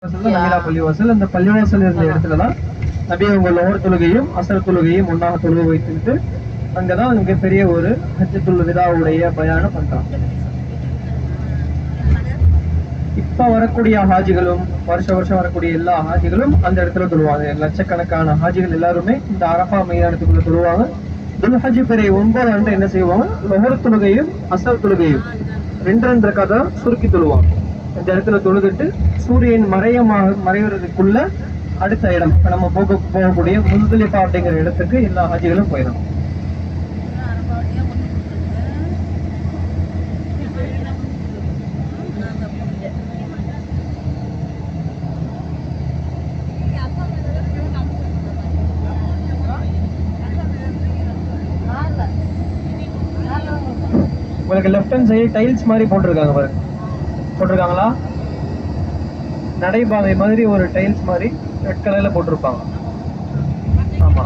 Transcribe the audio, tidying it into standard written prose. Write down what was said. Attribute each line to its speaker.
Speaker 1: Nabila பள்ளிவாசல். அந்த பள்ளிவாசல் இருந்த இடத்துலதான் நபி அவங்க லோகர் தொழுகையும் அசர் தொழுகையும் ஒன்னாக தொழுக வைத்துட்டு அங்கதான் மிகப்பெரிய ஒரு ஹஜ்ஜத்துல் விதாவுடைய பயானம் பண்றாங்க. இப்ப வரக்கூடிய ஹாஜிகளும் வருஷம் வரக்கூடிய எல்லா ஹாஜிகளும் அந்த இடத்துல தொழுவாங்க. லட்சக்கணக்கான ஹாஜிகள் எல்லாருமே இந்த அரபா மைதானத்துக்குள்ள தொழுவாங்க. துல்ஹஜ் பிறை 9 அன்று என்ன செய்வாங்க, லோகர் தொழுகையும் அசர் தொழுகையும் 2 ரக்காத்தை சுருக்கி தொழுவாங்க. இந்த இடத்துல தொழுதுட்டு சூரியன் மறைவதற்குள்ள அடுத்த இடம் நம்ம போகக்கூடிய முஸ்தலிஃபா அப்படிங்கிற இடத்துக்கு எல்லா ஹாஜிகளும் போயிடும். உங்களுக்கு லெஃப்ட் ஹேண்ட் சைடு டைல்ஸ் மாதிரி போட்டிருக்காங்க பாருங்க, போட்டிருக்காங்களா? நடைபாதை மாதிரி ஒரு டைல்ஸ் மாதிரி ரெட் கலர்ல போட்டிருப்பாங்க. ஆமா.